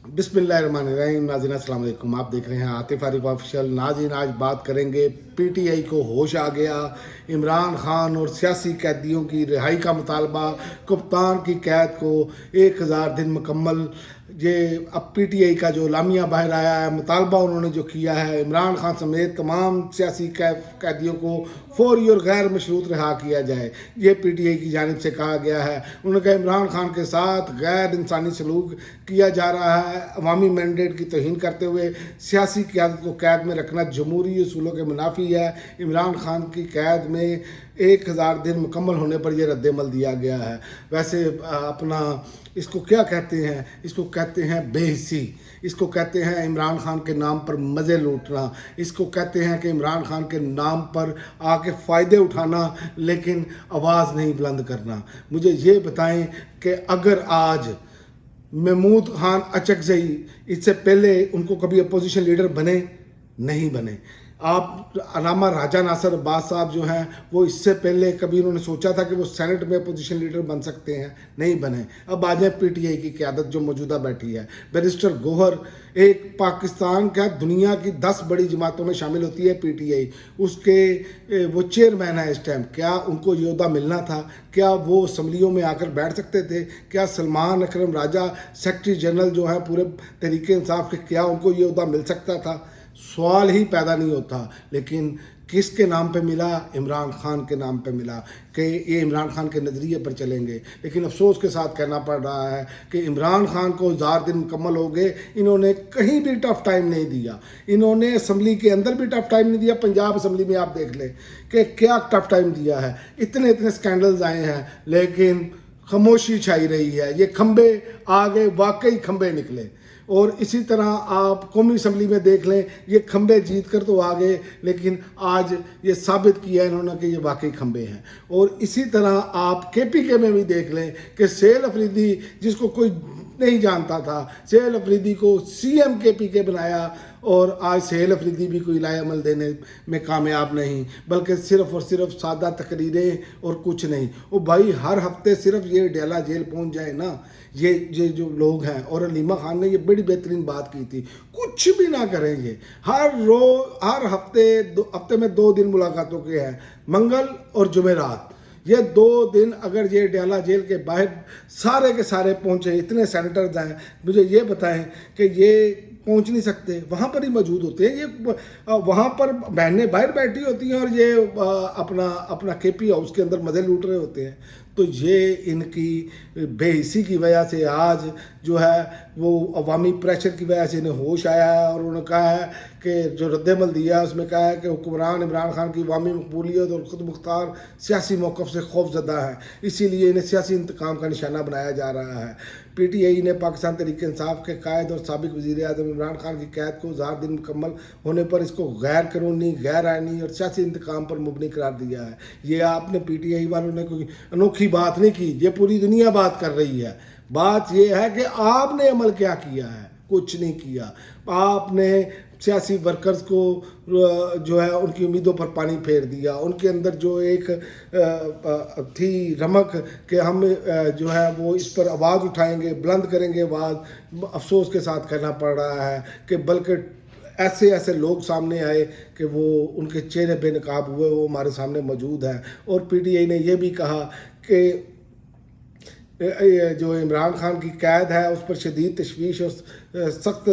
बिस्मिल्लाहिर्रहमानिर्रहीम। नाज़रीन अस्सलाम वालेकुम। आप देख रहे हैं आतिफ आरिफ ऑफिशियल। नाज़रीन आज बात करेंगे पीटीआई को होश आ गया, इमरान खान और सियासी कैदियों की रिहाई का मुतालबा, कप्तान की कैद को 1000 दिन मुकम्मल। ये अब पीटीआई का जो लामिया बाहर आया है, मुतालबा उन्होंने जो किया है, इमरान खान समेत तमाम सियासी कैदियों को फौरी और गैर मशरूत रिहा किया जाए, ये पीटीआई की जानिब से कहा गया है। उन्होंने कहा इमरान खान के साथ गैर इंसानी सलूक किया जा रहा है, अवामी मैंडेट की तौहीन करते हुए सियासी क़यादत को कैद में रखना जमहूरी उसूलों के मुनाफी है। इमरान खान की कैद में 1000 दिन मुकम्मल होने पर यह रद्दमल दिया गया है। वैसे अपना इसको क्या कहते हैं, इसको कहते हैं बेहिसी, इसको कहते हैं इमरान खान के नाम पर मज़े लूटना, इसको कहते हैं कि इमरान खान के नाम पर आके फ़ायदे उठाना लेकिन आवाज़ नहीं बुलंद करना। मुझे ये बताएं कि अगर आज महमूद खान अचकज़ई इससे पहले उनको कभी अपोजिशन लीडर बने नहीं बने। आप अलामा राजा नासिर अब्बास साहब जो हैं वो इससे पहले कभी उन्होंने सोचा था कि वो सेनेट में अपोजिशन लीडर बन सकते हैं, नहीं बने। अब आ जाए पीटीआई की क़यादत जो मौजूदा बैठी है, बैरिस्टर गौहर एक पाकिस्तान का दुनिया की 10 बड़ी जमातों में शामिल होती है पीटीआई, उसके वो चेयरमैन है इस टाइम। क्या उनको ये ओहदा मिलना था? क्या वो असम्बलियों में आकर बैठ सकते थे? क्या सलमान अकरम राजा सेक्रेटरी जनरल जो है पूरे तहरीके इंसाफ के, क्या उनको ये ओहदा मिल सकता था? सवाल ही पैदा नहीं होता। लेकिन किसके नाम पे मिला? इमरान खान के नाम पे मिला कि ये इमरान खान के नज़रिए पर चलेंगे। लेकिन अफसोस के साथ कहना पड़ रहा है कि इमरान खान को 1000 दिन मुकम्मल हो गए, इन्होंने कहीं भी टफ टाइम नहीं दिया। इन्होंने असम्बली के अंदर भी टफ टाइम नहीं दिया। पंजाब असम्बली में आप देख लें कि क्या टफ टाइम दिया है। इतने इतने स्कैंडल्स आए हैं लेकिन खामोशी छाई रही है। ये खंबे आ गए, वाकई खंबे निकले। और इसी तरह आप कौमी असम्बली में देख लें, ये खंबे जीत कर तो आ गए लेकिन आज ये साबित किया इन्होंने कि ये वाकई खंबे हैं। और इसी तरह आप केपीके में भी देख लें कि सेल अफरीदी जिसको कोई नहीं जानता था, सेल अफरीदी को सीएम केपीके बनाया और आज सेल अफरीदी भी कोई लाए अमल देने में कामयाब नहीं, बल्कि सिर्फ़ और सिर्फ सादा तकरीरें और कुछ नहीं। वो भाई हर हफ्ते सिर्फ ये डेला जेल पहुंच जाए ना, ये जो लोग हैं। और अलीमा खान ने ये बड़ी बेहतरीन बात की थी, कुछ भी ना करेंगे, हर हफ्ते में 2 दिन मुलाकातों के हैं, मंगल और जुमेरात। ये 2 दिन अगर ये डेला जेल के बाहर सारे के सारे पहुंचे, इतने सेनेटर्स हैं, मुझे ये बताएं कि ये पहुंच नहीं सकते, वहाँ पर ही मौजूद होते हैं। ये वहाँ पर बहनें बाहर बैठी होती हैं और ये अपना केपी हाउस के अंदर मज़े लूट रहे होते हैं। तो ये इनकी बेहिसी की वजह से आज जो है वो अवामी प्रेशर की वजह से इन्हें होश आया है। और उन्होंने कहा है कि जो रद्दमल दिया है उसमें कहा है कि हुक्मरान इमरान खान की अवामी मकबूलियत और खुद मुख्तार सियासी मौक़िफ़ से खौफजदा है, इसीलिए इन्हें सियासी इंतकाम का निशाना बनाया जा रहा है। पीटीआई ने पाकिस्तान तहरीक इंसाफ के कायद और साबिक वज़ीर आज़म इमरान खान की कैद को 1000 दिन मुकम्मल होने पर इसको गैर कानूनी, गैर आइनी और सियासी इंतकाम पर मुबनी करार दिया है। ये आपने पीटीआई वालों ने कोई अनोखी बात नहीं की, ये पूरी दुनिया बात कर रही है। बात यह है कि आपने अमल क्या किया है? कुछ नहीं किया। आपने सियासी वर्कर्स को जो है उनकी उम्मीदों पर पानी फेर दिया। उनके अंदर जो एक थी रमक कि हम जो है वो इस पर आवाज़ उठाएंगे, बुलंद करेंगे आवाज़, अफसोस के साथ कहना पड़ रहा है कि बल्कि ऐसे ऐसे लोग सामने आए कि वो उनके चेहरे बेनकाब हुए, वो हमारे सामने मौजूद हैं। और पीटीआई ने यह भी कहा कि जो इमरान खान की कैद है उस पर शदीद तशवीश और सख्त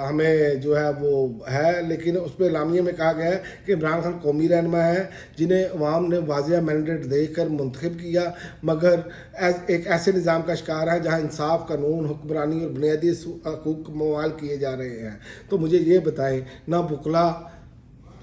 हमें जो है वो है, लेकिन उस पर लामिया में कहा गया है कि इमरान खान कौमी रहनुमा है जिन्हें अवाम ने वाज़ेह मैंडेट देकर मुंतखब किया, मगर एक ऐसे निज़ाम का शिकार है जहाँ इंसाफ, कानून, हुक्मरानी और बुनियादी हकूक़ मवाल किए जा रहे हैं। तो मुझे ये बताएं, ना बुकला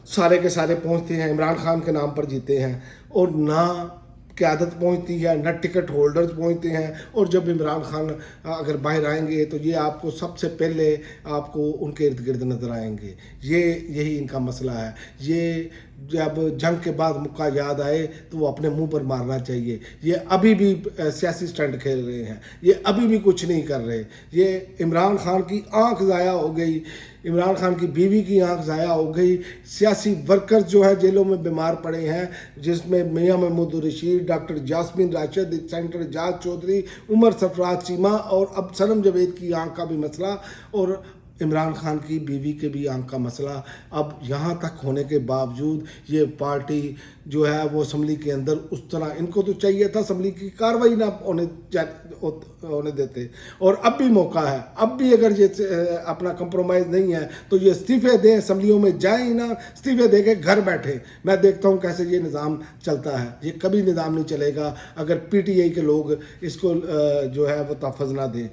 सारे के सारे पहुँचते हैं इमरान खान के नाम पर जीते हैं, और ना क़यादत पहुंचती है, न टिकट होल्डर्स पहुंचते हैं। और जब इमरान खान अगर बाहर आएंगे तो ये आपको सबसे पहले आपको उनके इर्द गिर्द नज़र आएंगे। यही इनका मसला है। ये जब जंग के बाद मुक्का याद आए तो वो अपने मुंह पर मारना चाहिए। ये अभी भी सियासी स्टंट खेल रहे हैं, ये अभी भी कुछ नहीं कर रहे। ये इमरान खान की आंख ज़ाया हो गई। इमरान खान की बीवी की आंख ज़ाया हो गई, सियासी वर्कर्स जो है जेलों में बीमार पड़े हैं, जिसमें मियां महमूद रशीद, डॉक्टर जासमीन राशिद, सेनेटर एजाज चौधरी, उमर सरफराज चीमा और अब सनम जावेद की आंख का भी मसला और इमरान खान की बीवी के भी आंख का मसला। अब यहाँ तक होने के बावजूद ये पार्टी जो है वो असम्बली के अंदर उस तरह, इनको तो चाहिए था असम्बली की कार्रवाई ना होने देते, और अब भी मौका है, अब भी अगर ये अपना कंप्रोमाइज़ नहीं है तो ये इस्तीफे दें, असम्बलियों में जाएं ही ना, इस्तीफे दे के घर बैठे। मैं देखता हूँ कैसे ये निज़ाम चलता है। ये कभी निज़ाम नहीं चलेगा अगर पीटीआई के लोग इसको जो है वो तहफ़्फ़ुज़ ना दें,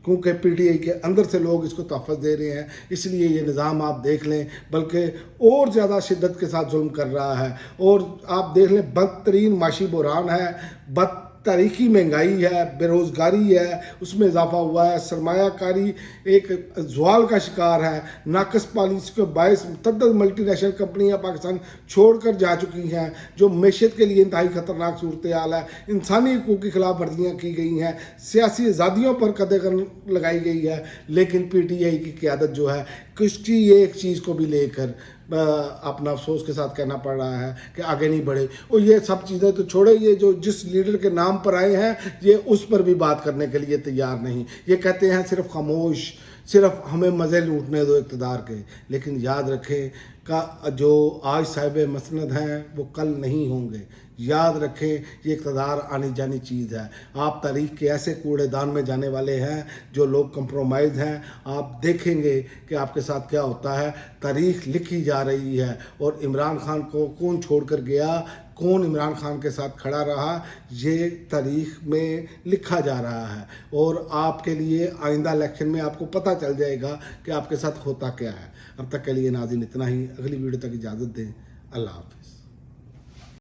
क्योंकि पीटीआई के अंदर से लोग इसको तहफ़्फ़ुज़ दे रहे हैं, इसलिए ये निज़ाम आप देख लें बल्कि और ज़्यादा शिद्दत के साथ जुल्म कर रहा है। और आप देख लें बदतरीन माशी बुहरान है, तारीखी महंगाई है, बेरोज़गारी है, उसमें इजाफा हुआ है, सरमायाकारी एक ज़वाल का शिकार है, नाकस पॉलिसी के बायस मुतअद्दिद मल्टी नेशनल कंपनियाँ पाकिस्तान छोड़ कर जा चुकी हैं, जो मैशत के लिए इंतहाई ख़तरनाक सूरत हाल है, इंसानी हकूक़ की खिलाफ वर्जियाँ की गई हैं, सियासी आज़ादियों पर कदगन लगाई गई है। लेकिन पीटीआई की क़यादत जो है किसी एक चीज़ को भी लेकर अपना अफसोस के साथ कहना पड़ रहा है कि आगे नहीं बढ़े। और ये सब चीज़ें तो छोड़े, ये जो जिस लीडर के नाम पर आए हैं ये उस पर भी बात करने के लिए तैयार नहीं। ये कहते हैं सिर्फ खामोश, सिर्फ हमें मज़े लूटने दो इक़्तिदार के। लेकिन याद रखें का जो आज साहिब मसनद हैं वो कल नहीं होंगे। याद रखें ये इक़्तिदार आनी जानी चीज़ है। आप तारीख़ के ऐसे कूड़ेदान में जाने वाले हैं जो लोग कंप्रोमाइज़ हैं। आप देखेंगे कि आपके साथ क्या होता है। तारीख़ लिखी जा रही है और इमरान खान को कौन छोड़ कर गया, कौन इमरान खान के साथ खड़ा रहा, ये तारीख़ में लिखा जा रहा है। और आपके लिए आइंदा इलेक्शन में आपको पता चल जाएगा कि आपके साथ होता क्या है। अब तक के लिए नाज़रीन इतना ही। अगली वीडियो तक इजाज़त दें। अल्लाह हाफ़िज़।